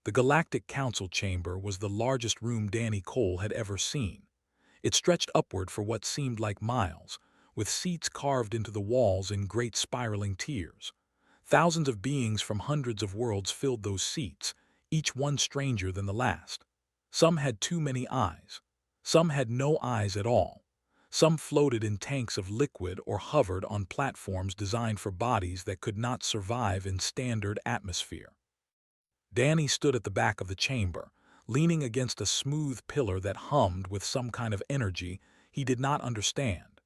The Galactic Council chamber was the largest room Danny Cole had ever seen. It stretched upward for what seemed like miles, with seats carved into the walls in great spiraling tiers. Thousands of beings from hundreds of worlds filled those seats, each one stranger than the last. Some had too many eyes. Some had no eyes at all. Some floated in tanks of liquid or hovered on platforms designed for bodies that could not survive in standard atmosphere. Danny stood at the back of the chamber, leaning against a smooth pillar that hummed with some kind of energy he did not understand.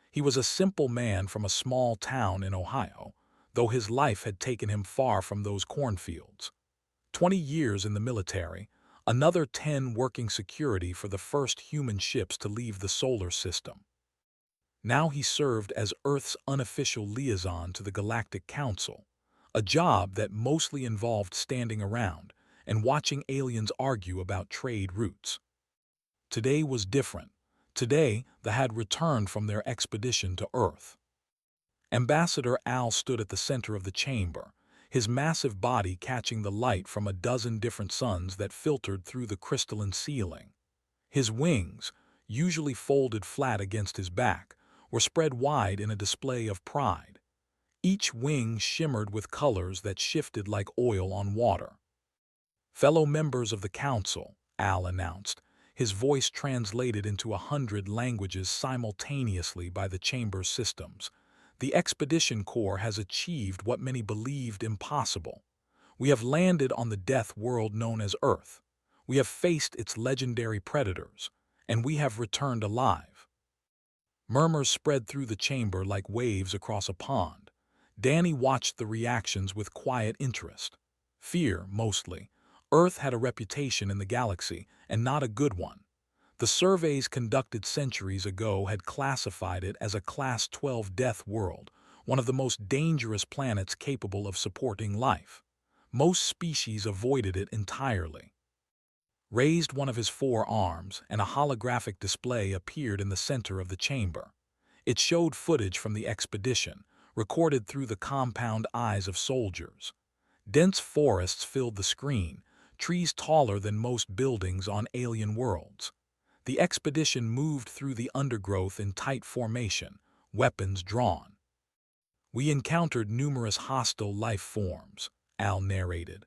He was a simple man from a small town in Ohio, though his life had taken him far from those cornfields. 20 years in the military, another 10 working security for the first human ships to leave the solar system. Now he served as Earth's unofficial liaison to the Galactic Council, a job that mostly involved standing around and watching aliens argue about trade routes. Today was different. Today, they had returned from their expedition to Earth. Ambassador Al stood at the center of the chamber, his massive body catching the light from a dozen different suns that filtered through the crystalline ceiling. His wings, usually folded flat against his back, were spread wide in a display of pride. Each wing shimmered with colors that shifted like oil on water. "Fellow members of the Council," Al announced, his voice translated into 100 languages simultaneously by the chamber's systems. "The Expedition Corps has achieved what many believed impossible. We have landed on the death world known as Earth. We have faced its legendary predators, and we have returned alive." Murmurs spread through the chamber like waves across a pond. Danny watched the reactions with quiet interest. Fear, mostly. Earth had a reputation in the galaxy, and not a good one. The surveys conducted centuries ago had classified it as a Class 12 death world, one of the most dangerous planets capable of supporting life. Most species avoided it entirely. Raised one of his 4 arms, and a holographic display appeared in the center of the chamber. It showed footage from the expedition, recorded through the compound eyes of soldiers. Dense forests filled the screen, trees taller than most buildings on alien worlds. The expedition moved through the undergrowth in tight formation, weapons drawn. "We encountered numerous hostile life forms," Al narrated.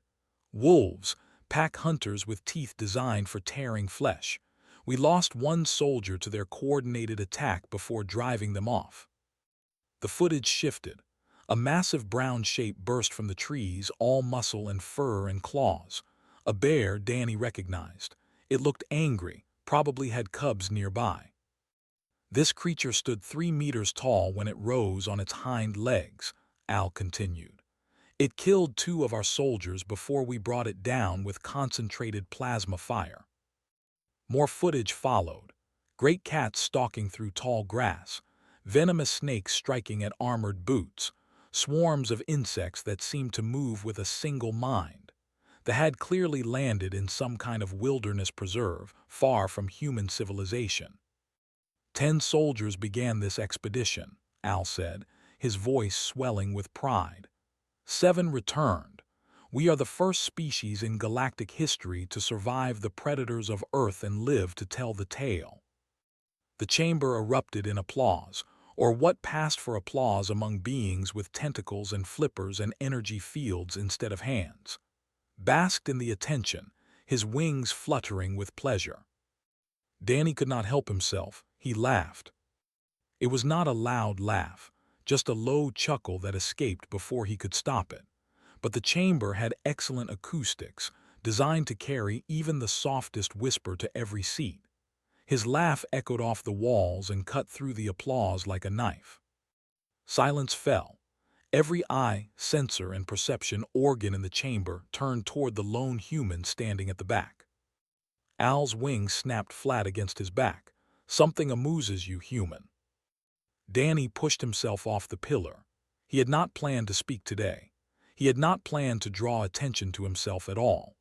"Wolves, pack hunters with teeth designed for tearing flesh. We lost 1 soldier to their coordinated attack before driving them off." The footage shifted. A massive brown shape burst from the trees, all muscle and fur and claws. A bear Danny recognized. It looked angry, probably had cubs nearby. "This creature stood 3 meters tall when it rose on its hind legs," Al continued. "It killed 2 of our soldiers before we brought it down with concentrated plasma fire." More footage followed. Great cats stalking through tall grass, venomous snakes striking at armored boots, swarms of insects that seemed to move with a single mind. They had clearly landed in some kind of wilderness preserve, far from human civilization. 10 soldiers began this expedition," Al said, his voice swelling with pride. 7 returned. We are the first species in galactic history to survive the predators of Earth and live to tell the tale." The chamber erupted in applause, or what passed for applause among beings with tentacles and flippers and energy fields instead of hands. Basked in the attention, his wings fluttering with pleasure. Danny could not help himself. He laughed. It was not a loud laugh, just a low chuckle that escaped before he could stop it. But the chamber had excellent acoustics, designed to carry even the softest whisper to every seat. His laugh echoed off the walls and cut through the applause like a knife. Silence fell. Every eye, sensor, and perception organ in the chamber turned toward the lone human standing at the back. Al's wings snapped flat against his back. "Something amuses you, human." Danny pushed himself off the pillar. He had not planned to speak today. He had not planned to draw attention to himself at all.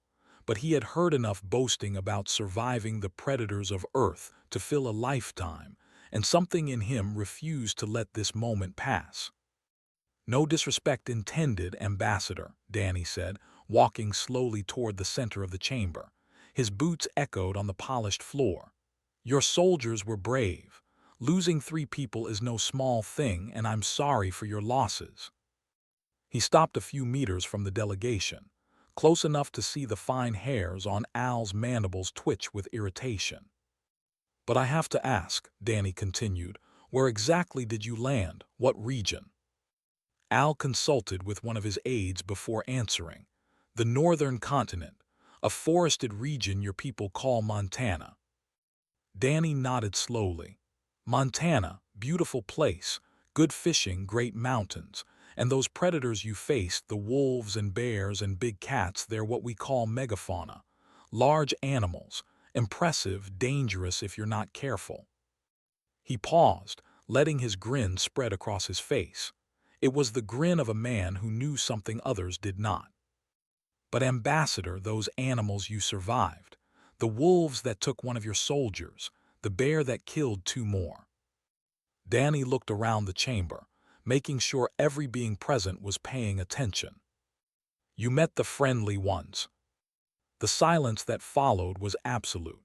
But he had heard enough boasting about surviving the predators of Earth to fill a lifetime, and something in him refused to let this moment pass. "No disrespect intended, Ambassador," Danny said, walking slowly toward the center of the chamber. His boots echoed on the polished floor. "Your soldiers were brave. Losing 3 people is no small thing, and I'm sorry for your losses." He stopped a few meters from the delegation, close enough to see the fine hairs on Al's mandibles twitch with irritation. "But I have to ask," Danny continued, "where exactly did you land? What region?" Al consulted with one of his aides before answering. "The northern continent, a forested region your people call Montana." Danny nodded slowly. "Montana, beautiful place, good fishing, great mountains, and those predators you faced, the wolves and bears and big cats, they're what we call megafauna. Large animals, impressive, dangerous if you're not careful." He paused, letting his grin spread across his face. It was the grin of a man who knew something others did not. "But Ambassador, those animals you survived, the wolves that took one of your soldiers, the bear that killed 2 more." Danny looked around the chamber, making sure every being present was paying attention. "You met the friendly ones." The silence that followed was absolute.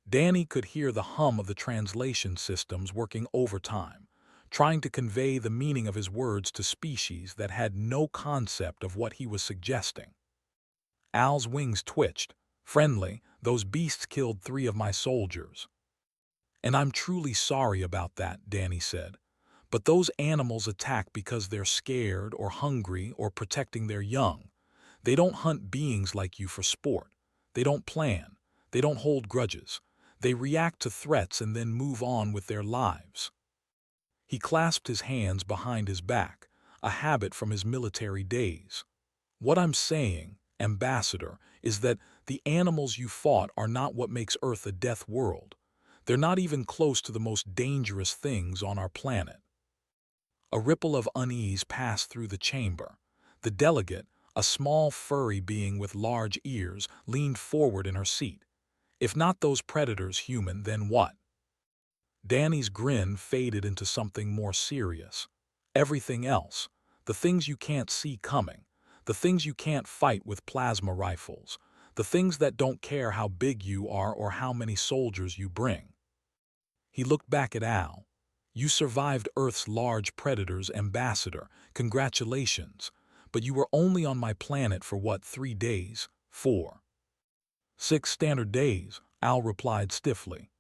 Danny could hear the hum of the translation systems working overtime, trying to convey the meaning of his words to species that had no concept of what he was suggesting. Al's wings twitched. "Friendly, those beasts killed 3 of my soldiers." "And I'm truly sorry about that," Danny said. "But those animals attack because they're scared or hungry or protecting their young. They don't hunt beings like you for sport. They don't plan. They don't hold grudges. They react to threats and then move on with their lives." He clasped his hands behind his back, a habit from his military days. "What I'm saying, Ambassador, is that the animals you fought are not what makes Earth a death world. They're not even close to the most dangerous things on our planet." A ripple of unease passed through the chamber. The delegate, a small furry being with large ears, leaned forward in her seat. "If not those predators, human, then what?" Danny's grin faded into something more serious. "Everything else. The things you can't see coming. The things you can't fight with plasma rifles. The things that don't care how big you are or how many soldiers you bring." He looked back at Al. "You survived Earth's large predators, Ambassador. Congratulations. But you were only on my planet for what, 3 days? 4? 6 standard days," Al replied stiffly.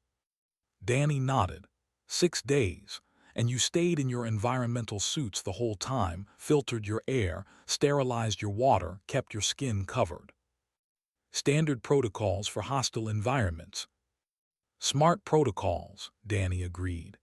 Danny nodded. 6 days. And you stayed in your environmental suits the whole time, filtered your air, sterilized your water, kept your skin covered. "Standard protocols for hostile environments." "Smart protocols," Danny agreed.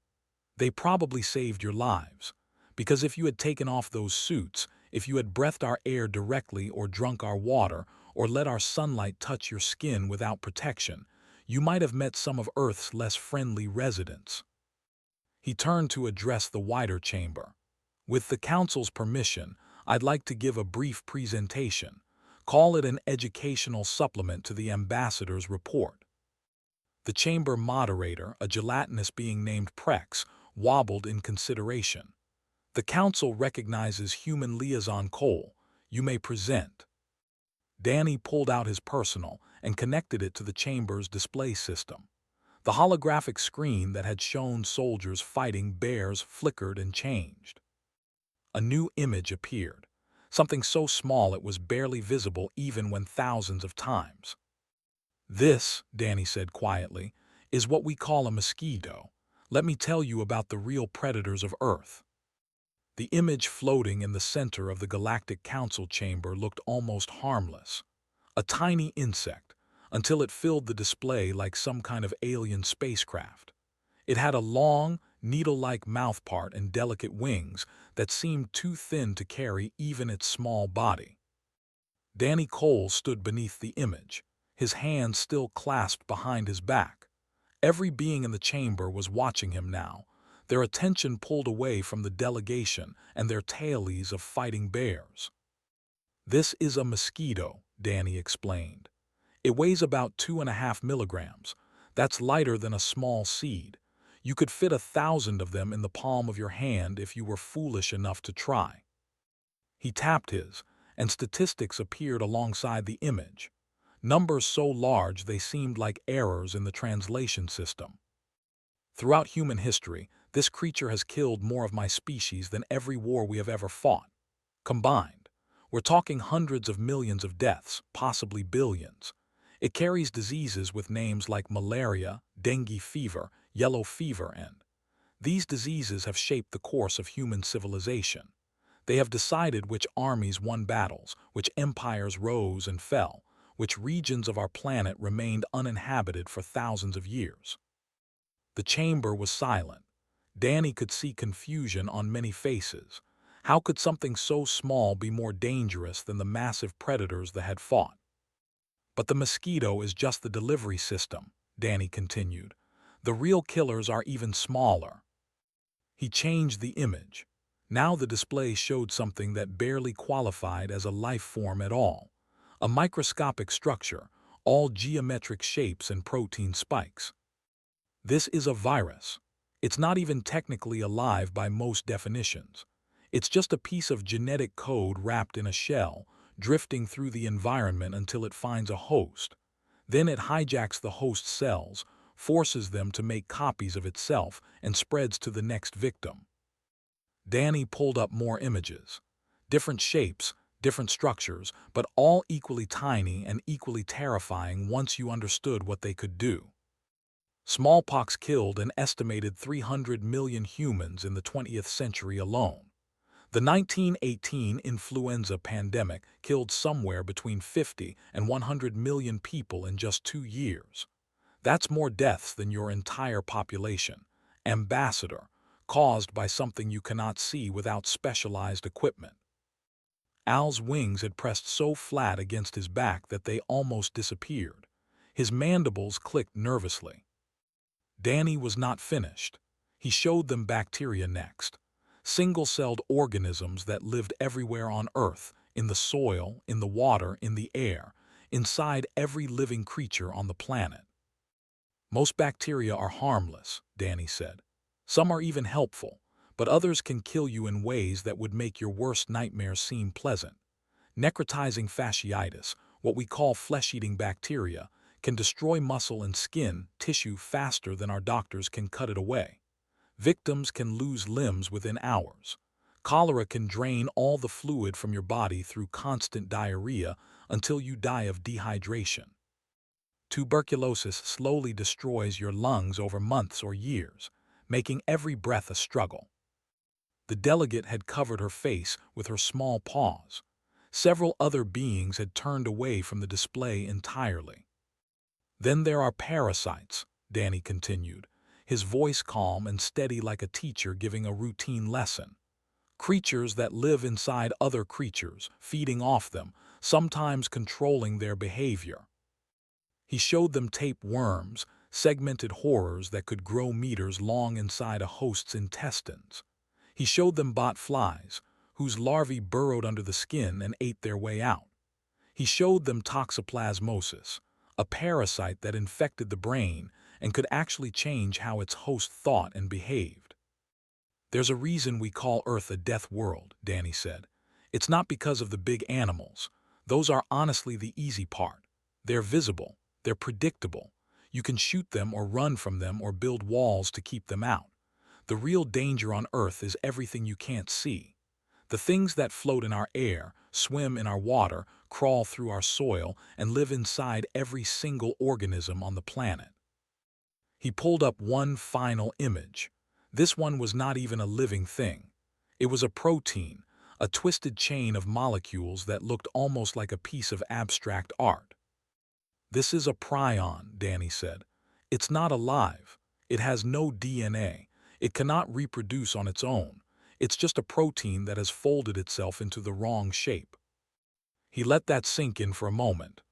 "They probably saved your lives. Because if you had taken off those suits, if you had breathed our air directly or drunk our water, or let our sunlight touch your skin without protection, you might have met some of Earth's less friendly residents." He turned to address the wider chamber. "With the Council's permission, I'd like to give a brief presentation. Call it an educational supplement to the Ambassador's report." The chamber moderator, a gelatinous being named Prex, wobbled in consideration. "The Council recognizes human liaison Cole. You may present." Danny pulled out his personal and connected it to the chamber's display system. The holographic screen that had shown soldiers fighting bears flickered and changed. A new image appeared, something so small it was barely visible even when thousands of times. "This," Danny said quietly, "is what we call a mosquito. Let me tell you about the real predators of Earth." The image floating in the center of the Galactic Council chamber looked almost harmless. A tiny insect, until it filled the display like some kind of alien spacecraft. It had a long, needle-like mouthpart and delicate wings that seemed too thin to carry even its small body. Danny Cole stood beneath the image, his hands still clasped behind his back. Every being in the chamber was watching him now, their attention pulled away from the delegation and their tailies of fighting bears. "This is a mosquito," Danny explained. "It weighs about 2.5 milligrams. That's lighter than a small seed. You could fit 1,000 of them in the palm of your hand if you were foolish enough to try." He tapped his, and statistics appeared alongside the image. Numbers so large they seemed like errors in the translation system. Throughout human history, this creature has killed more of my species than every war we have ever fought. Combined, we're talking hundreds of millions of deaths, possibly billions. It carries diseases with names like malaria, dengue fever, yellow fever, and these diseases have shaped the course of human civilization. They have decided which armies won battles, which empires rose and fell, which regions of our planet remained uninhabited for thousands of years. The chamber was silent. Danny could see confusion on many faces. How could something so small be more dangerous than the massive predators that had fought? But the mosquito is just the delivery system, Danny continued. The real killers are even smaller. He changed the image. Now the display showed something that barely qualified as a life form at all. A microscopic structure, all geometric shapes and protein spikes. This is a virus. It's not even technically alive by most definitions. It's just a piece of genetic code wrapped in a shell, drifting through the environment until it finds a host. Then it hijacks the host's cells, forces them to make copies of itself, and spreads to the next victim. Danny pulled up more images. Different shapes, different structures, but all equally tiny and equally terrifying once you understood what they could do. Smallpox killed an estimated 300 million humans in the 20th century alone. The 1918 influenza pandemic killed somewhere between 50 and 100 million people in just 2 years. That's more deaths than your entire population, ambassador, caused by something you cannot see without specialized equipment. Al's wings had pressed so flat against his back that they almost disappeared. His mandibles clicked nervously. Danny was not finished. He showed them bacteria next. Single-celled organisms that lived everywhere on Earth, in the soil, in the water, in the air, inside every living creature on the planet. Most bacteria are harmless, Danny said. Some are even helpful, but others can kill you in ways that would make your worst nightmares seem pleasant. Necrotizing fasciitis, what we call flesh-eating bacteria, can destroy muscle and skin tissue faster than our doctors can cut it away. Victims can lose limbs within hours. Cholera can drain all the fluid from your body through constant diarrhea until you die of dehydration. Tuberculosis slowly destroys your lungs over months or years, making every breath a struggle. The delegate had covered her face with her small paws. Several other beings had turned away from the display entirely. Then there are parasites, Danny continued, his voice calm and steady like a teacher giving a routine lesson. Creatures that live inside other creatures, feeding off them, sometimes controlling their behavior. He showed them tapeworms, segmented horrors that could grow meters long inside a host's intestines. He showed them bot flies, whose larvae burrowed under the skin and ate their way out. He showed them toxoplasmosis, a parasite that infected the brain and could actually change how its host thought and behaved. There's a reason we call Earth a death world, Danny said. It's not because of the big animals. Those are honestly the easy part. They're visible. They're predictable. You can shoot them or run from them or build walls to keep them out. The real danger on Earth is everything you can't see. The things that float in our air, swim in our water, crawl through our soil, and live inside every single organism on the planet. He pulled up one final image. This one was not even a living thing. It was a protein, a twisted chain of molecules that looked almost like a piece of abstract art. This is a prion, Danny said. It's not alive. It has no DNA. It cannot reproduce on its own. It's just a protein that has folded itself into the wrong shape. He let that sink in for a moment.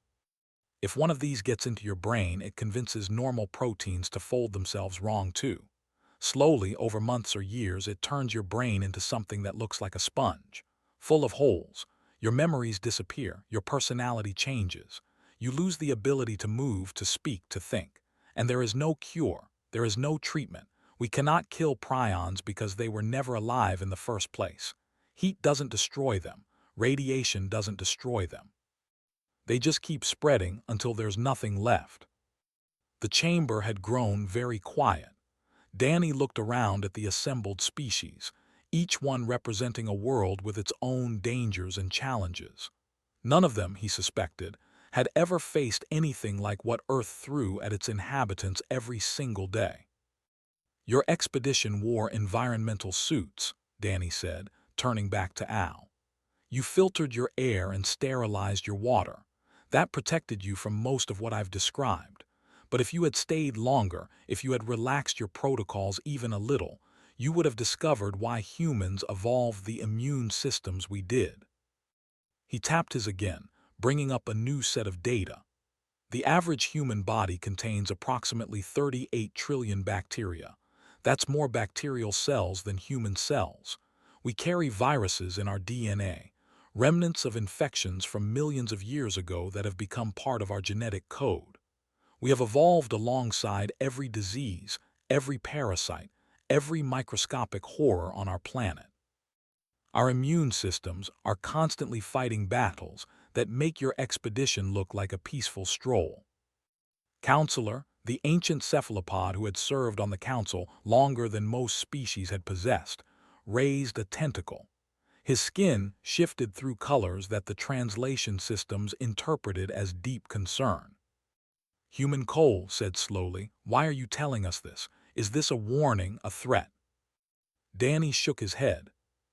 If one of these gets into your brain, it convinces normal proteins to fold themselves wrong too. Slowly, over months or years, it turns your brain into something that looks like a sponge, full of holes. Your memories disappear, your personality changes. You lose the ability to move, to speak, to think. And there is no cure, there is no treatment. We cannot kill prions because they were never alive in the first place. Heat doesn't destroy them. radiation doesn't destroy them. They just keep spreading until there's nothing left. The chamber had grown very quiet. Danny looked around at the assembled species, each one representing a world with its own dangers and challenges. None of them, he suspected, had ever faced anything like what Earth threw at its inhabitants every single day. "Your expedition wore environmental suits," Danny said, turning back to Al. "You filtered your air and sterilized your water. That protected you from most of what I've described. But if you had stayed longer, if you had relaxed your protocols even a little, you would have discovered why humans evolved the immune systems we did." He tapped his again, bringing up a new set of data. The average human body contains approximately 38 trillion bacteria. That's more bacterial cells than human cells. We carry viruses in our DNA, remnants of infections from millions of years ago that have become part of our genetic code. We have evolved alongside every disease, every parasite, every microscopic horror on our planet. Our immune systems are constantly fighting battles that make your expedition look like a peaceful stroll. Counselor, the ancient cephalopod who had served on the council longer than most species had possessed, raised a tentacle. His skin shifted through colors that the translation systems interpreted as deep concern. "Human Cole," said slowly, "why are you telling us this? Is this a warning, a threat?" Danny shook his head.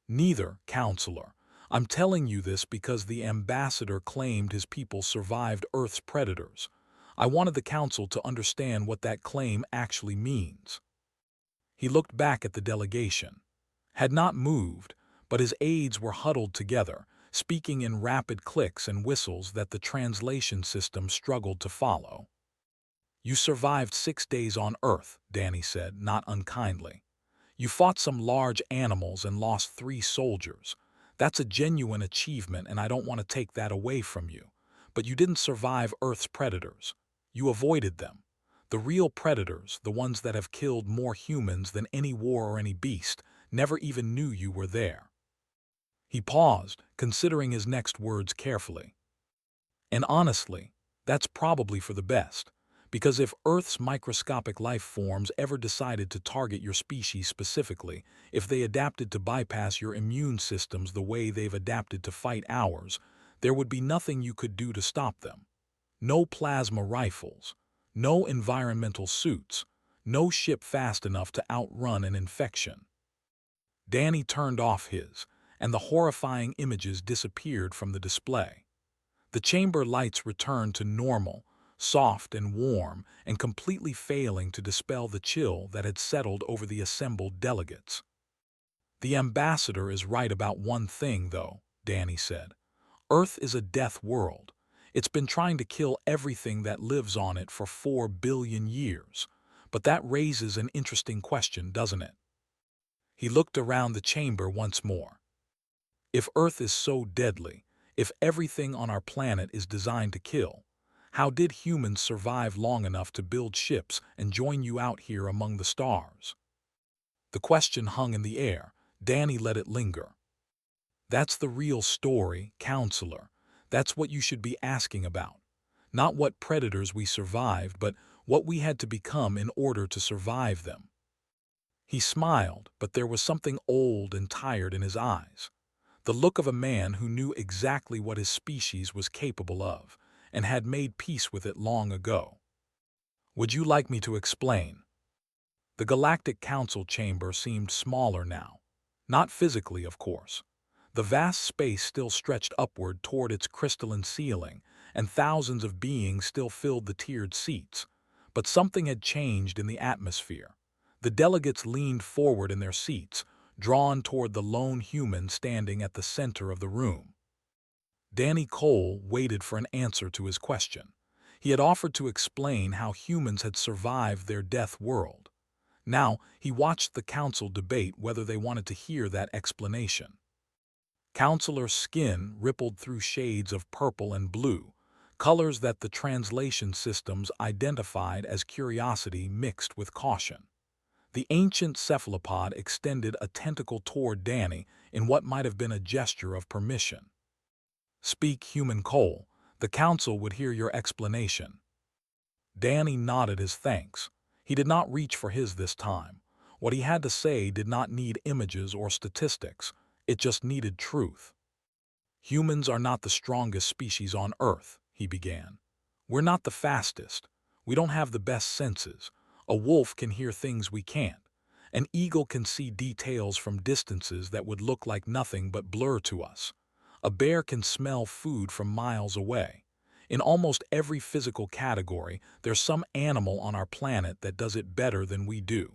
"Neither, Counselor. I'm telling you this because the ambassador claimed his people survived Earth's predators. I wanted the Council to understand what that claim actually means." He looked back at the delegation. Had not moved, but his aides were huddled together, speaking in rapid clicks and whistles that the translation system struggled to follow. "You survived 6 days on Earth," Danny said, not unkindly. "You fought some large animals and lost 3 soldiers. That's a genuine achievement, and I don't want to take that away from you. But you didn't survive Earth's predators. You avoided them. The real predators, the ones that have killed more humans than any war or any beast, never even knew you were there." He paused, considering his next words carefully. "And honestly, that's probably for the best. Because if Earth's microscopic life forms ever decided to target your species specifically, if they adapted to bypass your immune systems the way they've adapted to fight ours, there would be nothing you could do to stop them. No plasma rifles, no environmental suits, no ship fast enough to outrun an infection." Danny turned off his, and the horrifying images disappeared from the display. The chamber lights returned to normal, soft and warm, and completely failing to dispel the chill that had settled over the assembled delegates. "The ambassador is right about one thing, though," Danny said. "Earth is a death world. It's been trying to kill everything that lives on it for 4 billion years. But that raises an interesting question, doesn't it?" He looked around the chamber once more. "If Earth is so deadly, if everything on our planet is designed to kill, how did humans survive long enough to build ships and join you out here among the stars?" The question hung in the air. Danny let it linger. "That's the real story, Counselor. That's what you should be asking about. Not what predators we survived, but what we had to become in order to survive them." He smiled, but there was something old and tired in his eyes. The look of a man who knew exactly what his species was capable of, and had made peace with it long ago. "Would you like me to explain?" The Galactic Council chamber seemed smaller now. Not physically, of course. The vast space still stretched upward toward its crystalline ceiling, and thousands of beings still filled the tiered seats. But something had changed in the atmosphere. The delegates leaned forward in their seats, drawn toward the lone human standing at the center of the room. Danny Cole waited for an answer to his question. He had offered to explain how humans had survived their death world. Now he watched the council debate whether they wanted to hear that explanation. Counselor's skin rippled through shades of purple and blue, colors that the translation systems identified as curiosity mixed with caution. The ancient cephalopod extended a tentacle toward Danny in what might have been a gesture of permission. Speak, human Cole. The council would hear your explanation. Danny nodded his thanks. He did not reach for his this time. What he had to say did not need images or statistics. It just needed truth. Humans are not the strongest species on Earth, he began. We're not the fastest. We don't have the best senses. A wolf can hear things we can't. An eagle can see details from distances that would look like nothing but blur to us. A bear can smell food from miles away. In almost every physical category, there's some animal on our planet that does it better than we do.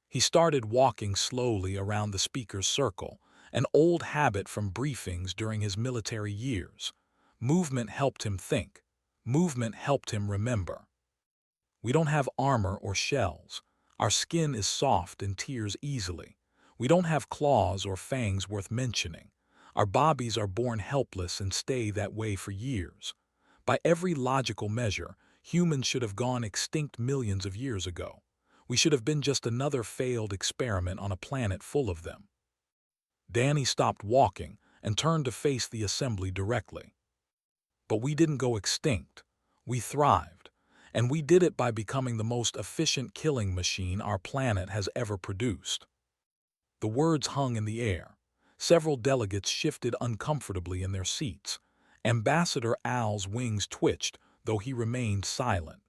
He started walking slowly around the speaker's circle, an old habit from briefings during his military years. Movement helped him think. Movement helped him remember. We don't have armor or shells. Our skin is soft and tears easily. We don't have claws or fangs worth mentioning. Our bodies are born helpless and stay that way for years. By every logical measure, humans should have gone extinct millions of years ago. We should have been just another failed experiment on a planet full of them. Danny stopped walking and turned to face the assembly directly. But we didn't go extinct. We thrived. And we did it by becoming the most efficient killing machine our planet has ever produced. The words hung in the air. Several delegates shifted uncomfortably in their seats. Ambassador Al's wings twitched, though he remained silent.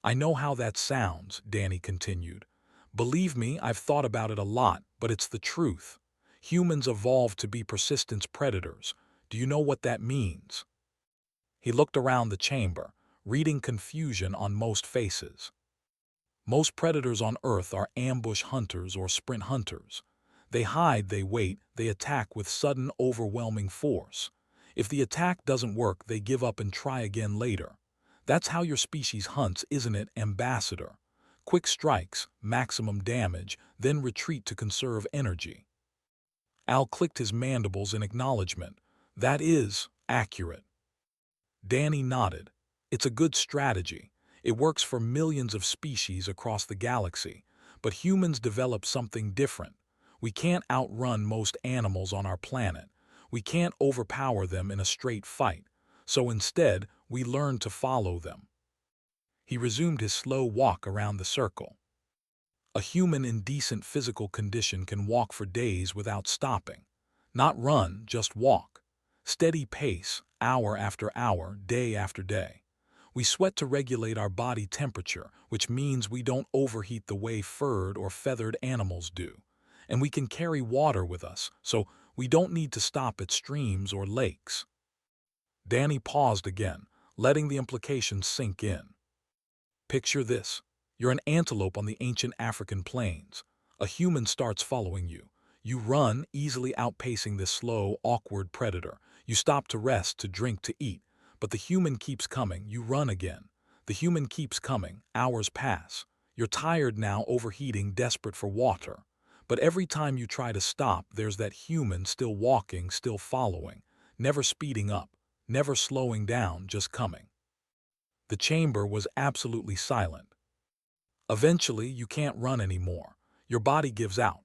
I know how that sounds, Danny continued. Believe me, I've thought about it a lot, but it's the truth. Humans evolved to be persistence predators. Do you know what that means? He looked around the chamber, reading confusion on most faces. Most predators on Earth are ambush hunters or sprint hunters. They hide, they wait, they attack with sudden, overwhelming force. If the attack doesn't work, they give up and try again later. That's how your species hunts, isn't it, Ambassador? Quick strikes, maximum damage, then retreat to conserve energy. Al clicked his mandibles in acknowledgement. That is accurate. Danny nodded. It's a good strategy. It works for millions of species across the galaxy. But humans develop something different. We can't outrun most animals on our planet. We can't overpower them in a straight fight. So instead, we learn to follow them. He resumed his slow walk around the circle. A human in decent physical condition can walk for days without stopping. Not run, just walk. Steady pace, hour after hour, day after day. We sweat to regulate our body temperature, which means we don't overheat the way furred or feathered animals do. And we can carry water with us, so we don't need to stop at streams or lakes. Danny paused again, letting the implications sink in. Picture this. You're an antelope on the ancient African plains. A human starts following you. You run, easily outpacing this slow, awkward predator. You stop to rest, to drink, to eat. But the human keeps coming. You run again. The human keeps coming. Hours pass. You're tired now, overheating, desperate for water. But every time you try to stop, there's that human still walking, still following, never speeding up, never slowing down, just coming. The chamber was absolutely silent. Eventually, you can't run anymore. Your body gives out.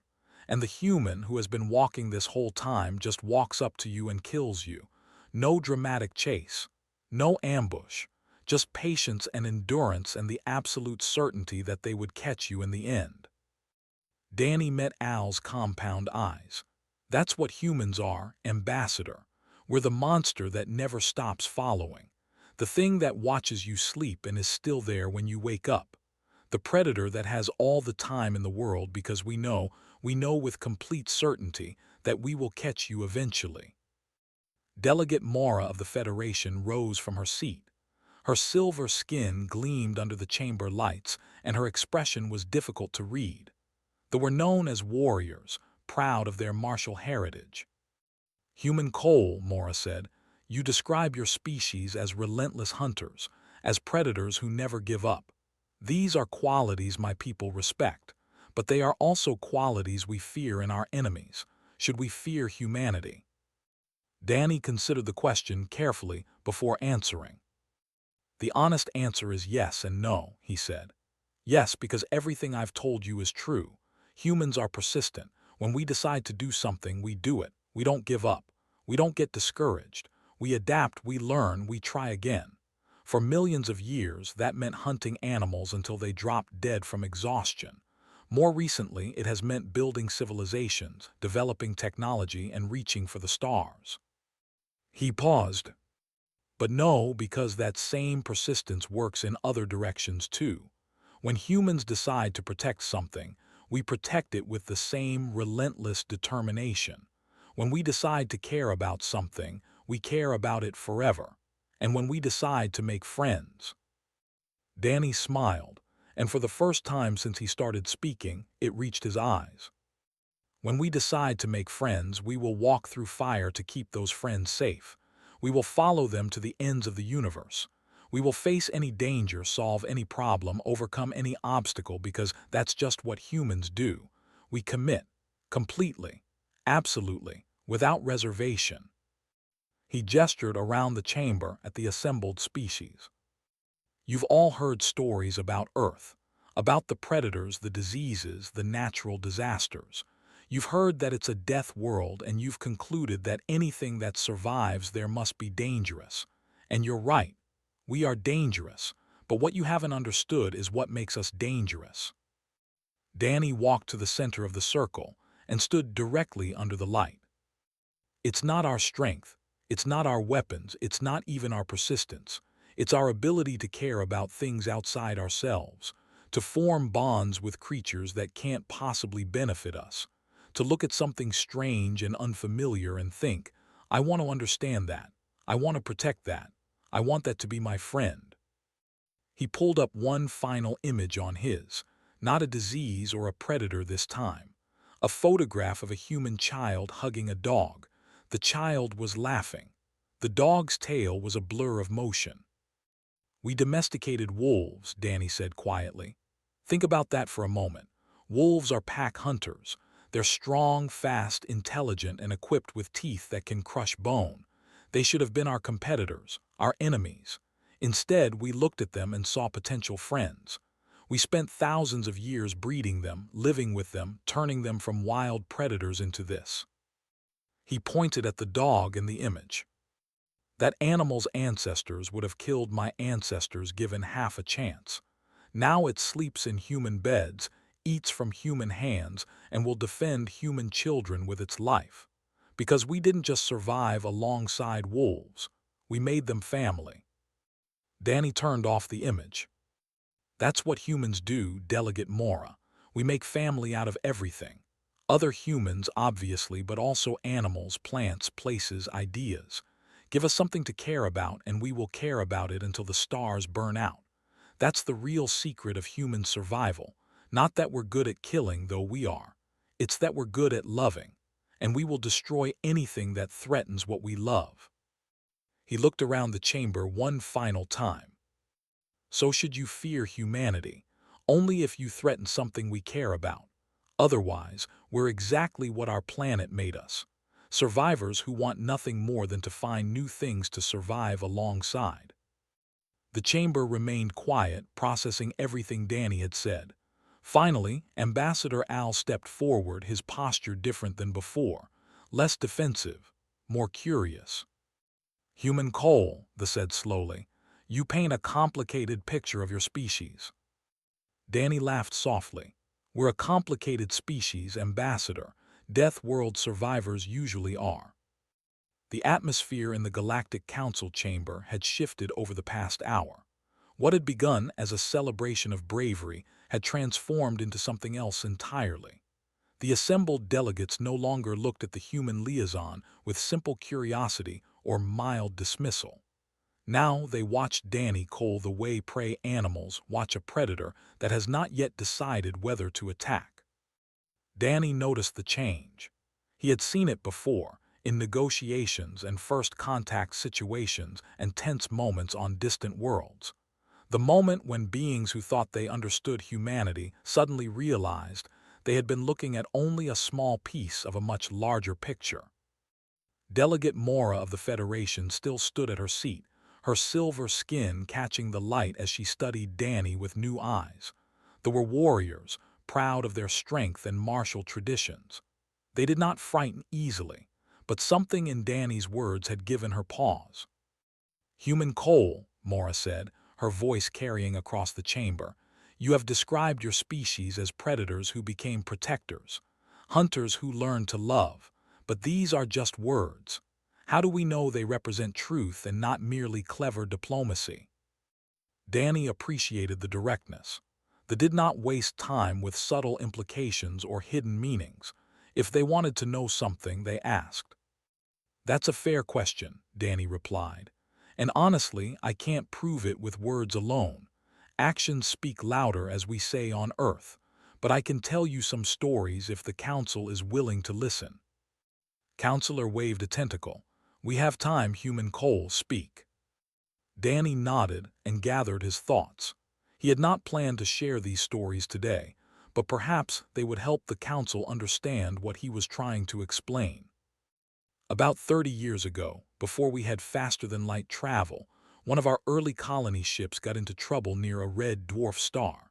And the human who has been walking this whole time just walks up to you and kills you. No dramatic chase. No ambush. Just patience and endurance and the absolute certainty that they would catch you in the end. Danny met Al's compound eyes. That's what humans are, Ambassador. We're the monster that never stops following. The thing that watches you sleep and is still there when you wake up. The predator that has all the time in the world because we know with complete certainty that we will catch you eventually. Delegate Mora of the Federation rose from her seat. Her silver skin gleamed under the chamber lights, and her expression was difficult to read. They were known as warriors, proud of their martial heritage. Human Cole, Mora said, you describe your species as relentless hunters, as predators who never give up. These are qualities my people respect, but they are also qualities we fear in our enemies. Should we fear humanity? Danny considered the question carefully before answering. The honest answer is yes and no, he said. Yes, because everything I've told you is true. Humans are persistent. When we decide to do something, we do it. We don't give up. We don't get discouraged. We adapt, we learn, we try again. For millions of years, that meant hunting animals until they dropped dead from exhaustion. More recently, it has meant building civilizations, developing technology, and reaching for the stars. He paused. But no, because that same persistence works in other directions too. When humans decide to protect something, we protect it with the same relentless determination. When we decide to care about something, we care about it forever. And when we decide to make friends. Danny smiled, and for the first time since he started speaking, it reached his eyes. When we decide to make friends, we will walk through fire to keep those friends safe. We will follow them to the ends of the universe. We will face any danger, solve any problem, overcome any obstacle because that's just what humans do. We commit, completely, absolutely, without reservation. He gestured around the chamber at the assembled species. You've all heard stories about Earth, about the predators, the diseases, the natural disasters. You've heard that it's a death world, and you've concluded that anything that survives there must be dangerous. And you're right. We are dangerous, but what you haven't understood is what makes us dangerous. Danny walked to the center of the circle and stood directly under the light. It's not our strength, it's not our weapons, it's not even our persistence. It's our ability to care about things outside ourselves, to form bonds with creatures that can't possibly benefit us, to look at something strange and unfamiliar and think, I want to understand that. I want to protect that. I want that to be my friend. He pulled up one final image on his, not a disease or a predator this time. A photograph of a human child hugging a dog. The child was laughing. The dog's tail was a blur of motion. We domesticated wolves, Danny said quietly. Think about that for a moment. Wolves are pack hunters. They're strong, fast, intelligent, and equipped with teeth that can crush bone. They should have been our competitors, our enemies. Instead, we looked at them and saw potential friends. We spent thousands of years breeding them, living with them, turning them from wild predators into this. He pointed at the dog in the image. That animal's ancestors would have killed my ancestors given half a chance. Now it sleeps in human beds, eats from human hands, and will defend human children with its life. Because we didn't just survive alongside wolves, we made them family. Danny turned off the image. That's what humans do, Delegate Mora. We make family out of everything. Other humans, obviously, but also animals, plants, places, ideas. Give us something to care about, and we will care about it until the stars burn out. That's the real secret of human survival. Not that we're good at killing, though we are. It's that we're good at loving, and we will destroy anything that threatens what we love. He looked around the chamber one final time. So should you fear humanity, only if you threaten something we care about. Otherwise, we're exactly what our planet made us. Survivors who want nothing more than to find new things to survive alongside. The chamber remained quiet, processing everything Danny had said. Finally, Ambassador Al stepped forward, his posture different than before, less defensive, more curious. Human Cole, the said slowly, you paint a complicated picture of your species. Danny laughed softly. We're a complicated species, Ambassador. Death world survivors usually are. The atmosphere in the Galactic Council chamber had shifted over the past hour. What had begun as a celebration of bravery had transformed into something else entirely. The assembled delegates no longer looked at the human liaison with simple curiosity or mild dismissal. Now they watched Danny Cole the way prey animals watch a predator that has not yet decided whether to attack. Danny noticed the change. He had seen it before, in negotiations and first contact situations and tense moments on distant worlds. The moment when beings who thought they understood humanity suddenly realized they had been looking at only a small piece of a much larger picture. Delegate Mora of the Federation still stood at her seat, her silver skin catching the light as she studied Danny with new eyes. They were warriors, proud of their strength and martial traditions. They did not frighten easily, but something in Danny's words had given her pause. "Human Cole," Mora said, her voice carrying across the chamber, "you have described your species as predators who became protectors, hunters who learned to love, but these are just words. How do we know they represent truth and not merely clever diplomacy?" Danny appreciated the directness. They did not waste time with subtle implications or hidden meanings. If they wanted to know something, they asked. "That's a fair question," Danny replied. "And honestly, I can't prove it with words alone. Actions speak louder, as we say on Earth. But I can tell you some stories if the Council is willing to listen." Counselor waved a tentacle. "We have time, Human Cole, speak." Danny nodded and gathered his thoughts. He had not planned to share these stories today, but perhaps they would help the Council understand what he was trying to explain. About 30 years ago, before we had faster-than-light travel, one of our early colony ships got into trouble near a red dwarf star.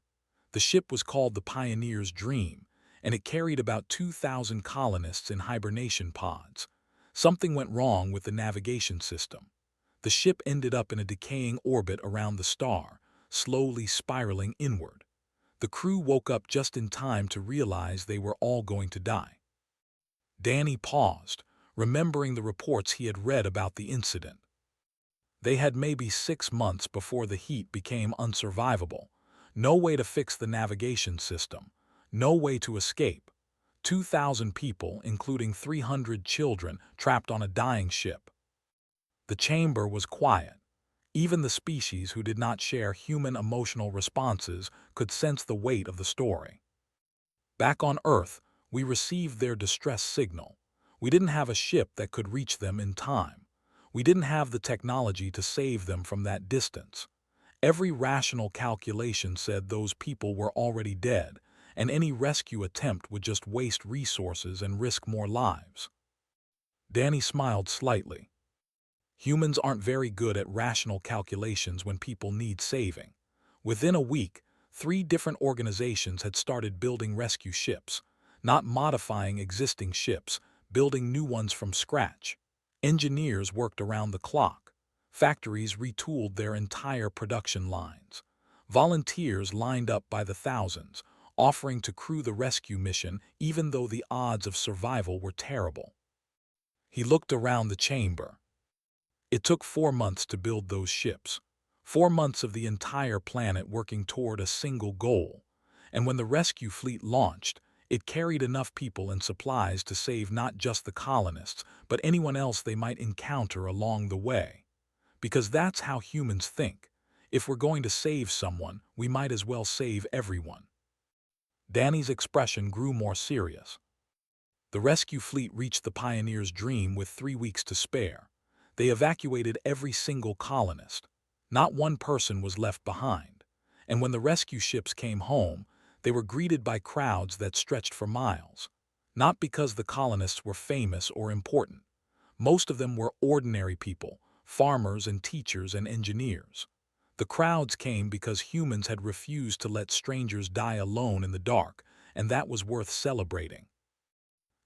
The ship was called the Pioneer's Dream, and it carried about 2,000 colonists in hibernation pods. Something went wrong with the navigation system. The ship ended up in a decaying orbit around the star, slowly spiraling inward. The crew woke up just in time to realize they were all going to die. Danny paused, remembering the reports he had read about the incident. They had maybe 6 months before the heat became unsurvivable. No way to fix the navigation system. No way to escape. 2,000 people, including 300 children, trapped on a dying ship. The chamber was quiet. Even the species who did not share human emotional responses could sense the weight of the story. Back on Earth, we received their distress signal. We didn't have a ship that could reach them in time. We didn't have the technology to save them from that distance. Every rational calculation said those people were already dead, and any rescue attempt would just waste resources and risk more lives. Danny smiled slightly. Humans aren't very good at rational calculations when people need saving. Within a week, 3 different organizations had started building rescue ships, not modifying existing ships, building new ones from scratch. Engineers worked around the clock. Factories retooled their entire production lines. Volunteers lined up by the thousands, offering to crew the rescue mission even though the odds of survival were terrible. He looked around the chamber. It took 4 months to build those ships. 4 months of the entire planet working toward a single goal. And when the rescue fleet launched, it carried enough people and supplies to save not just the colonists, but anyone else they might encounter along the way. Because that's how humans think. If we're going to save someone, we might as well save everyone. Danny's expression grew more serious. The rescue fleet reached the Pioneer's Dream with 3 weeks to spare. They evacuated every single colonist. Not one person was left behind. And when the rescue ships came home, they were greeted by crowds that stretched for miles. Not because the colonists were famous or important. Most of them were ordinary people, farmers and teachers and engineers. The crowds came because humans had refused to let strangers die alone in the dark, and that was worth celebrating.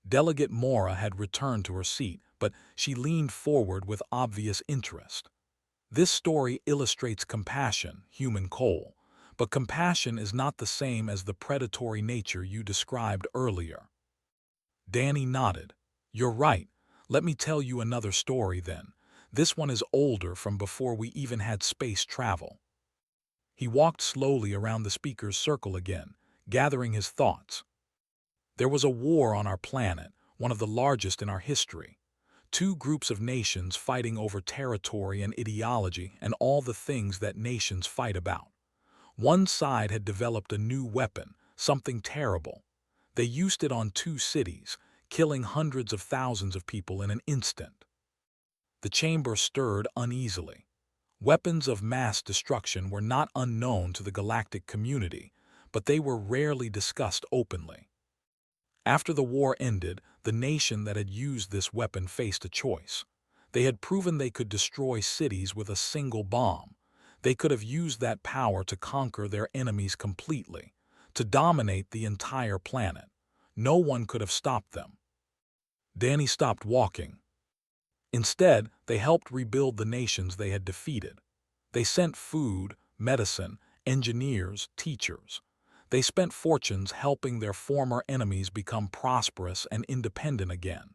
Delegate Mora had returned to her seat, but she leaned forward with obvious interest. "This story illustrates compassion, Human Cole, but compassion is not the same as the predatory nature you described earlier." Danny nodded. "You're right. Let me tell you another story then. This one is older, from before we even had space travel." He walked slowly around the speaker's circle again, gathering his thoughts. "There was a war on our planet, one of the largest in our history. 2 groups of nations fighting over territory and ideology and all the things that nations fight about. One side had developed a new weapon, something terrible. They used it on 2 cities, killing hundreds of thousands of people in an instant." The chamber stirred uneasily. Weapons of mass destruction were not unknown to the galactic community, but they were rarely discussed openly. After the war ended, the nation that had used this weapon faced a choice. They had proven they could destroy cities with a single bomb. They could have used that power to conquer their enemies completely, to dominate the entire planet. No one could have stopped them. Danny stopped walking. Instead, they helped rebuild the nations they had defeated. They sent food, medicine, engineers, teachers. They spent fortunes helping their former enemies become prosperous and independent again.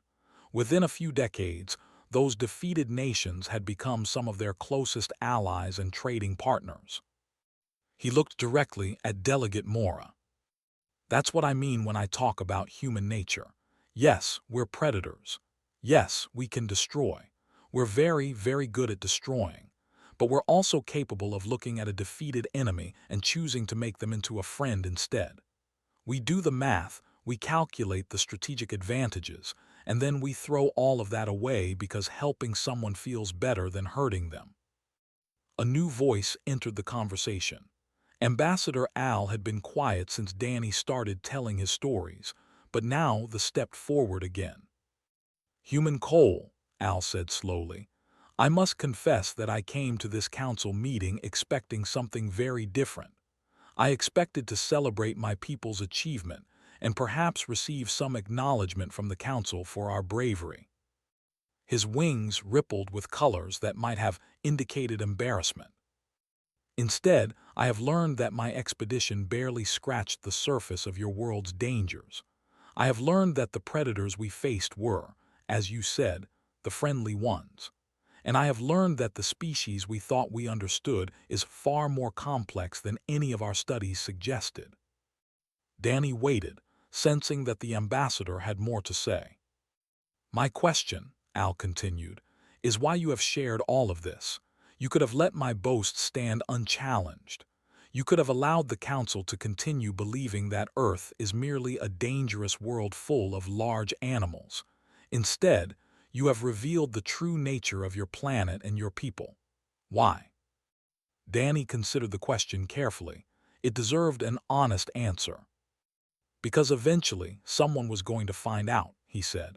Within a few decades, those defeated nations had become some of their closest allies and trading partners. He looked directly at Delegate Mora. That's what I mean when I talk about human nature. Yes, we're predators. Yes, we can destroy. We're very, very good at destroying. But we're also capable of looking at a defeated enemy and choosing to make them into a friend instead. We do the math, we calculate the strategic advantages, and then we throw all of that away because helping someone feels better than hurting them. A new voice entered the conversation. Ambassador Al had been quiet since Danny started telling his stories, but now the stepped forward again. Human Cole, Al said slowly, I must confess that I came to this council meeting expecting something very different. I expected to celebrate my people's achievement and perhaps receive some acknowledgement from the council for our bravery. His wings rippled with colors that might have indicated embarrassment. Instead, I have learned that my expedition barely scratched the surface of your world's dangers. I have learned that the predators we faced were, as you said, the friendly ones. And I have learned that the species we thought we understood is far more complex than any of our studies suggested. Danny waited, sensing that the ambassador had more to say. My question, Al continued, is why you have shared all of this. You could have let my boast stand unchallenged. You could have allowed the council to continue believing that Earth is merely a dangerous world full of large animals. Instead, you have revealed the true nature of your planet and your people. Why? Danny considered the question carefully. It deserved an honest answer. Because eventually, someone was going to find out, he said.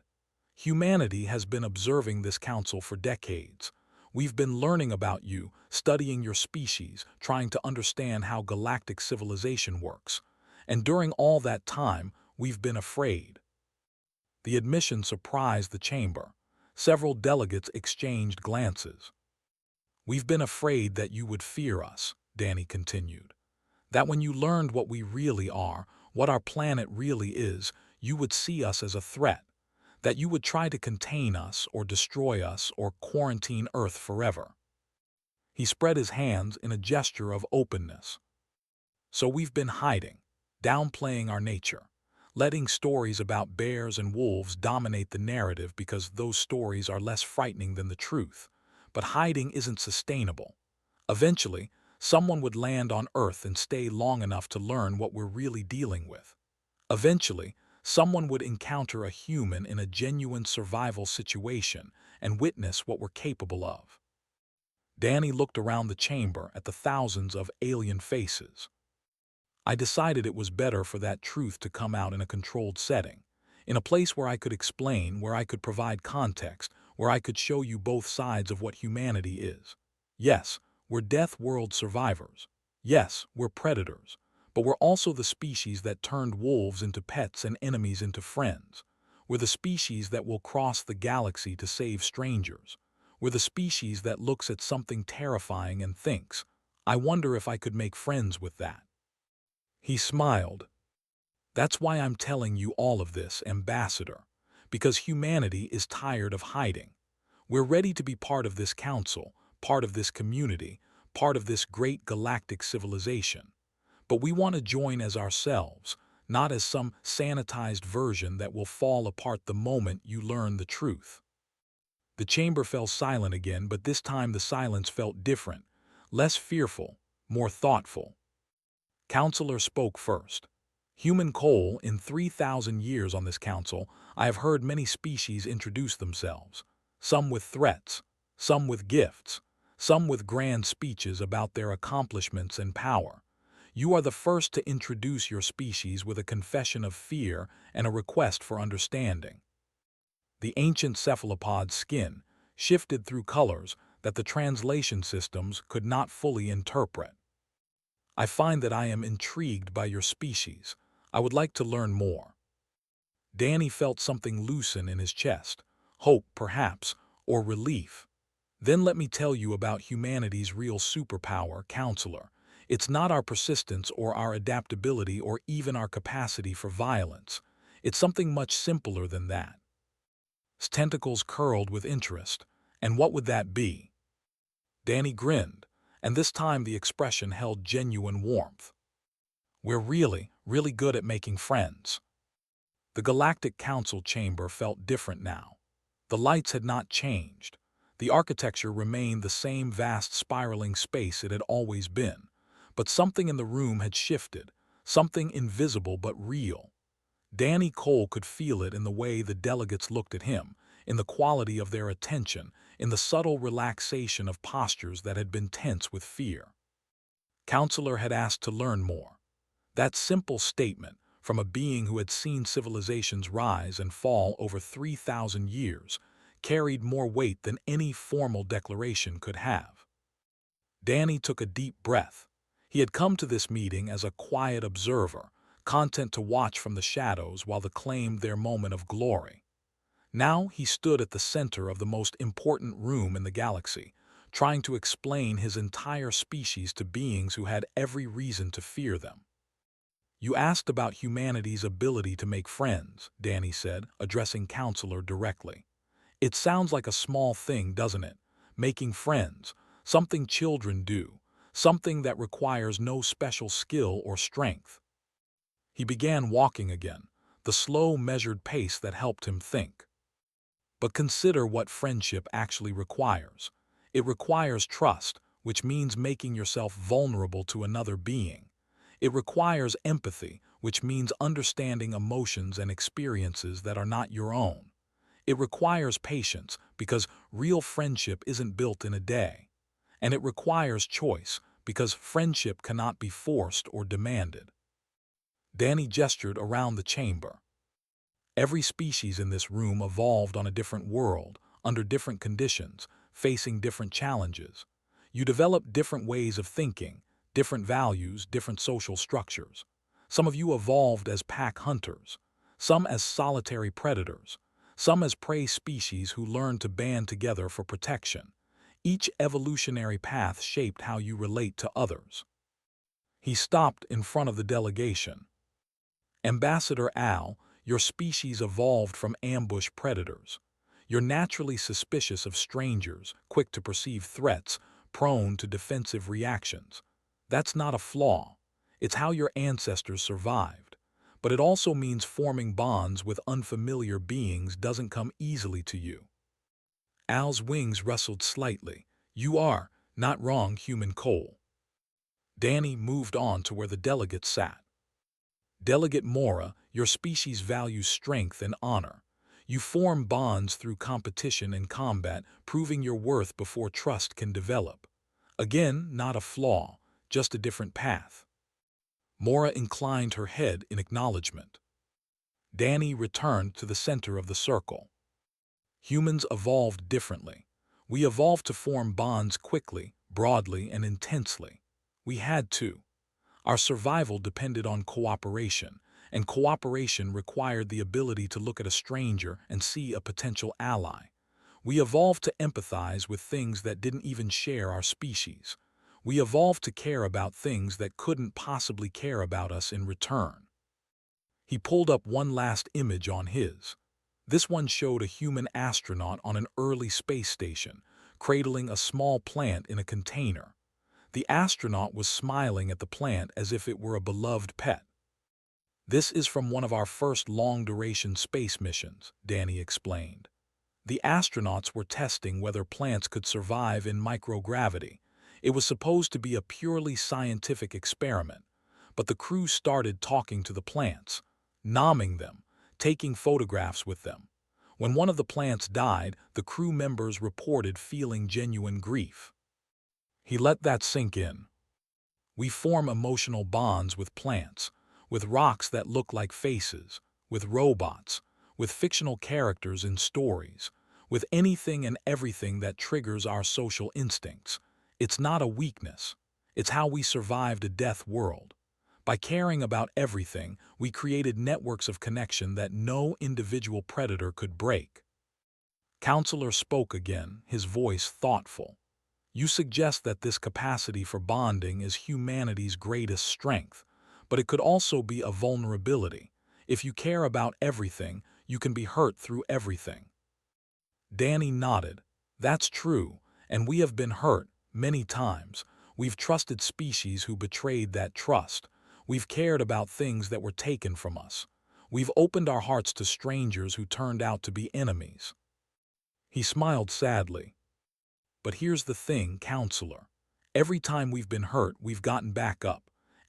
Humanity has been observing this council for decades. We've been learning about you, studying your species, trying to understand how galactic civilization works. And during all that time, we've been afraid. The admission surprised the chamber. Several delegates exchanged glances. We've been afraid that you would fear us, Danny continued. That when you learned what we really are, what our planet really is, you would see us as a threat. That you would try to contain us or destroy us or quarantine Earth forever. He spread his hands in a gesture of openness. So we've been hiding, downplaying our nature, letting stories about bears and wolves dominate the narrative because those stories are less frightening than the truth. But hiding isn't sustainable. Eventually, someone would land on Earth and stay long enough to learn what we're really dealing with. Eventually, someone would encounter a human in a genuine survival situation and witness what we're capable of. Danny looked around the chamber at the thousands of alien faces. I decided it was better for that truth to come out in a controlled setting, in a place where I could explain, where I could provide context, where I could show you both sides of what humanity is. Yes, we're Death World survivors. Yes, we're predators. But we're also the species that turned wolves into pets and enemies into friends. We're the species that will cross the galaxy to save strangers. We're the species that looks at something terrifying and thinks, I wonder if I could make friends with that. He smiled. That's why I'm telling you all of this, Ambassador, because humanity is tired of hiding. We're ready to be part of this council, part of this community, part of this great galactic civilization. But we want to join as ourselves, not as some sanitized version that will fall apart the moment you learn the truth. The chamber fell silent again, but this time the silence felt different, less fearful, more thoughtful. Counselor spoke first. Human Cole, in 3,000 years on this council, I have heard many species introduce themselves, some with threats, some with gifts, some with grand speeches about their accomplishments and power. You are the first to introduce your species with a confession of fear and a request for understanding. The ancient cephalopod's skin shifted through colors that the translation systems could not fully interpret. I find that I am intrigued by your species. I would like to learn more. Danny felt something loosen in his chest. Hope, perhaps, or relief. Then let me tell you about humanity's real superpower, Counselor. It's not our persistence or our adaptability or even our capacity for violence. It's something much simpler than that. His tentacles curled with interest. And what would that be? Danny grinned, and this time the expression held genuine warmth. We're really, really good at making friends. The Galactic Council chamber felt different now. The lights had not changed. The architecture remained the same vast spiraling space it had always been. But something in the room had shifted, something invisible but real. Danny Cole could feel it in the way the delegates looked at him, in the quality of their attention, in the subtle relaxation of postures that had been tense with fear. Counselor had asked to learn more. That simple statement, from a being who had seen civilizations rise and fall over 3,000 years, carried more weight than any formal declaration could have. Danny took a deep breath. He had come to this meeting as a quiet observer, content to watch from the shadows while they claimed their moment of glory. Now he stood at the center of the most important room in the galaxy, trying to explain his entire species to beings who had every reason to fear them. You asked about humanity's ability to make friends, Danny said, addressing Counselor directly. It sounds like a small thing, doesn't it? Making friends, something children do, something that requires no special skill or strength. He began walking again, the slow, measured pace that helped him think. But consider what friendship actually requires. It requires trust, which means making yourself vulnerable to another being. It requires empathy, which means understanding emotions and experiences that are not your own. It requires patience, because real friendship isn't built in a day. And it requires choice, because friendship cannot be forced or demanded. Danny gestured around the chamber. Every species in this room evolved on a different world, under different conditions, facing different challenges. You developed different ways of thinking, different values, different social structures. Some of you evolved as pack hunters, some as solitary predators, some as prey species who learned to band together for protection. Each evolutionary path shaped how you relate to others. He stopped in front of the delegation. Ambassador Al, your species evolved from ambush predators. You're naturally suspicious of strangers, quick to perceive threats, prone to defensive reactions. That's not a flaw. It's how your ancestors survived. But it also means forming bonds with unfamiliar beings doesn't come easily to you. Al's wings rustled slightly. You are not wrong, Human Cole. Danny moved on to where the delegates sat. Delegate Mora, your species values strength and honor. You form bonds through competition and combat, proving your worth before trust can develop. Again, not a flaw, just a different path. Mora inclined her head in acknowledgement. Danny returned to the center of the circle. Humans evolved differently. We evolved to form bonds quickly, broadly, and intensely. We had to. Our survival depended on cooperation, and cooperation required the ability to look at a stranger and see a potential ally. We evolved to empathize with things that didn't even share our species. We evolved to care about things that couldn't possibly care about us in return. He pulled up one last image on his. This one showed a human astronaut on an early space station, cradling a small plant in a container. The astronaut was smiling at the plant as if it were a beloved pet. This is from one of our first long-duration space missions, Danny explained. The astronauts were testing whether plants could survive in microgravity. It was supposed to be a purely scientific experiment, but the crew started talking to the plants, nomming them, taking photographs with them. When one of the plants died, the crew members reported feeling genuine grief. He let that sink in. We form emotional bonds with plants, with rocks that look like faces, with robots, with fictional characters in stories, with anything and everything that triggers our social instincts. It's not a weakness. It's how we survived a death world. By caring about everything, we created networks of connection that no individual predator could break. Counselor spoke again, his voice thoughtful. You suggest that this capacity for bonding is humanity's greatest strength, but it could also be a vulnerability. If you care about everything, you can be hurt through everything. Danny nodded. That's true, and we have been hurt many times. We've trusted species who betrayed that trust. We've cared about things that were taken from us. We've opened our hearts to strangers who turned out to be enemies. He smiled sadly. But here's the thing, counselor. Every time we've been hurt, we've gotten back up.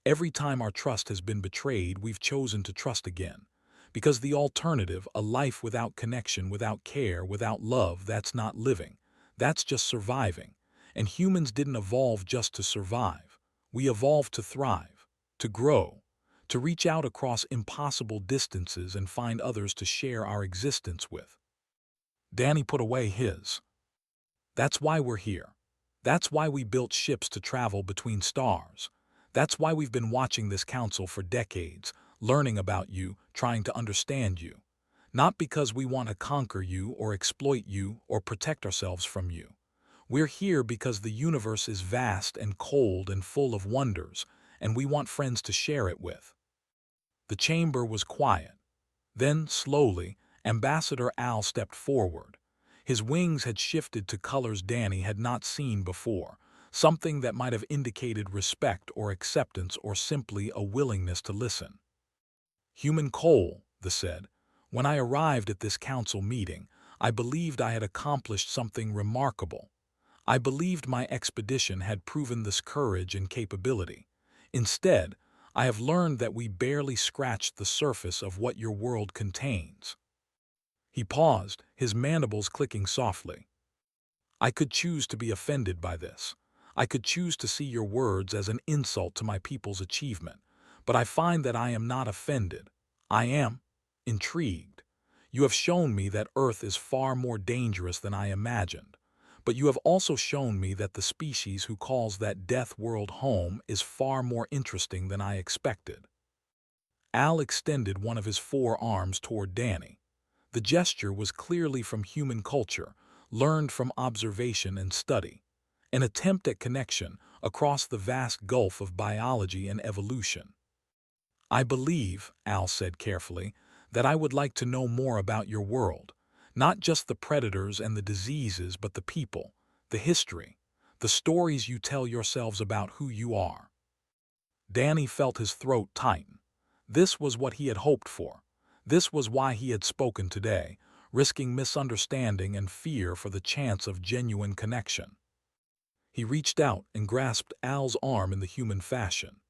Every time our trust has been betrayed, we've chosen to trust again. Because the alternative, a life without connection, without care, without love, that's not living. That's just surviving. And humans didn't evolve just to survive. We evolved to thrive, to grow, to reach out across impossible distances and find others to share our existence with. Danny put away his. That's why we're here. That's why we built ships to travel between stars. That's why we've been watching this council for decades, learning about you, trying to understand you. Not because we want to conquer you or exploit you or protect ourselves from you. We're here because the universe is vast and cold and full of wonders, and we want friends to share it with. The chamber was quiet. Then, slowly, Ambassador Al stepped forward. His wings had shifted to colors Danny had not seen before, something that might have indicated respect or acceptance or simply a willingness to listen. Human Cole, they said, when I arrived at this council meeting, I believed I had accomplished something remarkable. I believed my expedition had proven this courage and capability. Instead, I have learned that we barely scratched the surface of what your world contains. He paused, his mandibles clicking softly. I could choose to be offended by this. I could choose to see your words as an insult to my people's achievement. But I find that I am not offended. I am intrigued. You have shown me that Earth is far more dangerous than I imagined. But you have also shown me that the species who calls that death world home is far more interesting than I expected. Al extended one of his forearms toward Danny. The gesture was clearly from human culture, learned from observation and study, an attempt at connection across the vast gulf of biology and evolution. I believe, Al said carefully, that I would like to know more about your world, not just the predators and the diseases, but the people, the history, the stories you tell yourselves about who you are. Danny felt his throat tighten. This was what he had hoped for. This was why he had spoken today, risking misunderstanding and fear for the chance of genuine connection. He reached out and grasped Al's arm in the human fashion.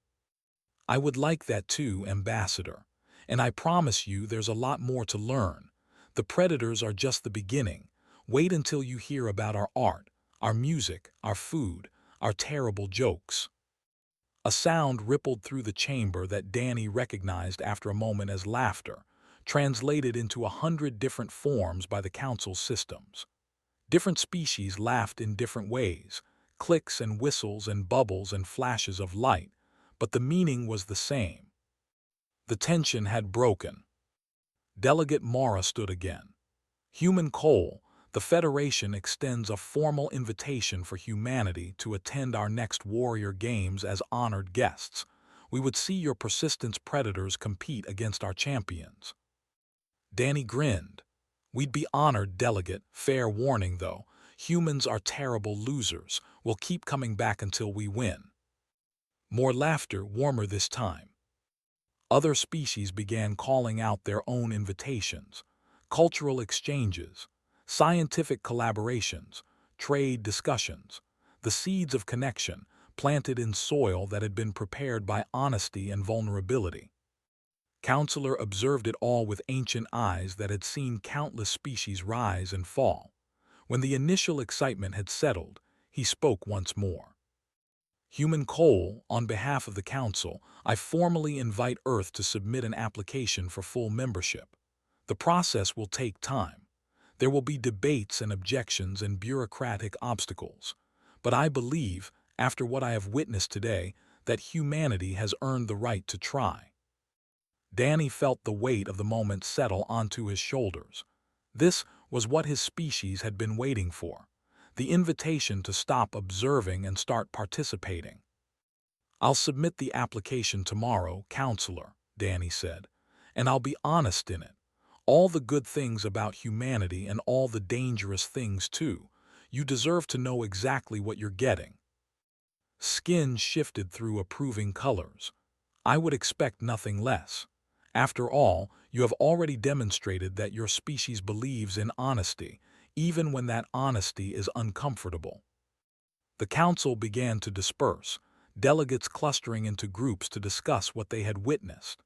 I would like that too, Ambassador. And I promise you there's a lot more to learn. The predators are just the beginning. Wait until you hear about our art, our music, our food, our terrible jokes. A sound rippled through the chamber that Danny recognized after a moment as laughter, translated into 100 different forms by the council's systems. Different species laughed in different ways, clicks and whistles and bubbles and flashes of light, but the meaning was the same. The tension had broken. Delegate Mara stood again. Human Cole, the Federation extends a formal invitation for humanity to attend our next Warrior Games as honored guests. We would see your persistence predators compete against our champions. Danny grinned. We'd be honored, Delegate. Fair warning, though. Humans are terrible losers. We'll keep coming back until we win. More laughter, warmer this time. Other species began calling out their own invitations. Cultural exchanges, scientific collaborations, trade discussions, the seeds of connection planted in soil that had been prepared by honesty and vulnerability. Counselor observed it all with ancient eyes that had seen countless species rise and fall. When the initial excitement had settled, he spoke once more. Human Cole, on behalf of the Council, I formally invite Earth to submit an application for full membership. The process will take time. There will be debates and objections and bureaucratic obstacles. But I believe, after what I have witnessed today, that humanity has earned the right to try. Danny felt the weight of the moment settle onto his shoulders. This was what his species had been waiting for, the invitation to stop observing and start participating. "I'll submit the application tomorrow, counselor," Danny said, "and I'll be honest in it. All the good things about humanity and all the dangerous things too. You deserve to know exactly what you're getting." Skin shifted through approving colors. "I would expect nothing less. After all, you have already demonstrated that your species believes in honesty, even when that honesty is uncomfortable." The council began to disperse, delegates clustering into groups to discuss what they had witnessed.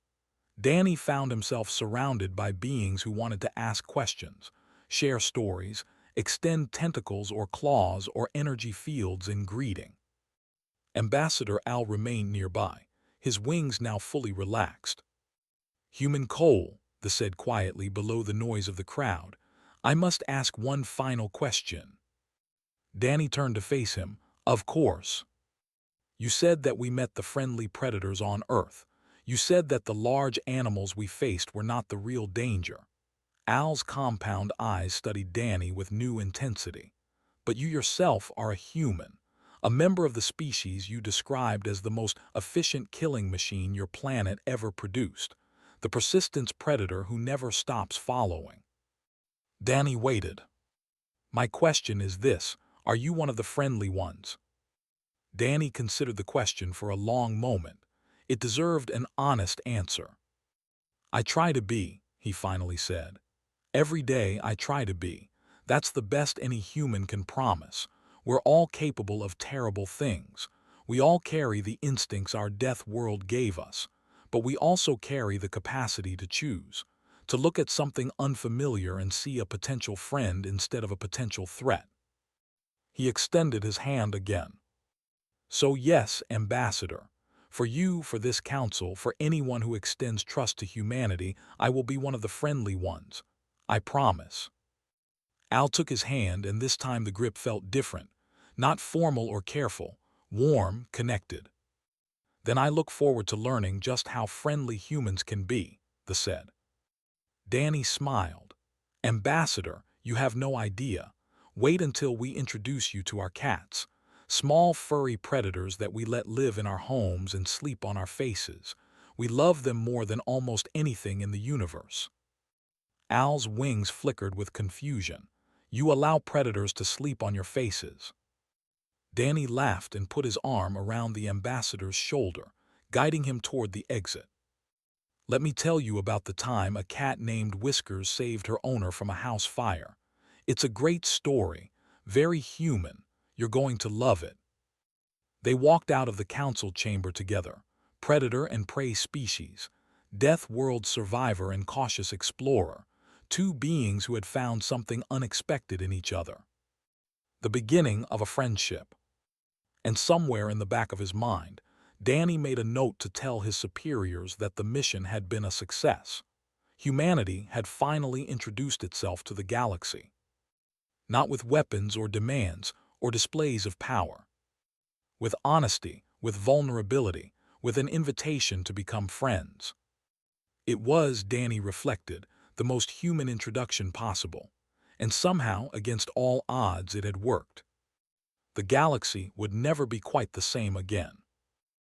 Danny found himself surrounded by beings who wanted to ask questions, share stories, extend tentacles or claws or energy fields in greeting. Ambassador Al remained nearby, his wings now fully relaxed. "Human Cole," they said quietly below the noise of the crowd, "I must ask one final question." Danny turned to face him. "Of course. You said that we met the friendly predators on Earth. You said that the large animals we faced were not the real danger." Al's compound eyes studied Danny with new intensity. "But you yourself are a human, a member of the species you described as the most efficient killing machine your planet ever produced, the persistence predator who never stops following." Danny waited. "My question is this: are you one of the friendly ones?" Danny considered the question for a long moment. It deserved an honest answer. "I try to be," he finally said. "Every day I try to be. That's the best any human can promise. We're all capable of terrible things. We all carry the instincts our death world gave us. But we also carry the capacity to choose, to look at something unfamiliar and see a potential friend instead of a potential threat." He extended his hand again. "So yes, Ambassador, for you, for this council, for anyone who extends trust to humanity, I will be one of the friendly ones. I promise." Al took his hand, and this time the grip felt different, not formal or careful, warm, connected. "Then I look forward to learning just how friendly humans can be," they said. Danny smiled. "Ambassador, you have no idea. Wait until we introduce you to our cats. Small furry predators that we let live in our homes and sleep on our faces. We love them more than almost anything in the universe." Al's wings flickered with confusion. "You allow predators to sleep on your faces?" Danny laughed and put his arm around the ambassador's shoulder, guiding him toward the exit. "Let me tell you about the time a cat named Whiskers saved her owner from a house fire. It's a great story, very human. You're going to love it." They walked out of the council chamber together, predator and prey species, death world survivor and cautious explorer, two beings who had found something unexpected in each other. The beginning of a friendship. And somewhere in the back of his mind, Danny made a note to tell his superiors that the mission had been a success. Humanity had finally introduced itself to the galaxy. Not with weapons or demands or displays of power. With honesty, with vulnerability, with an invitation to become friends. It was, Danny reflected, the most human introduction possible. And somehow, against all odds, it had worked. The galaxy would never be quite the same again.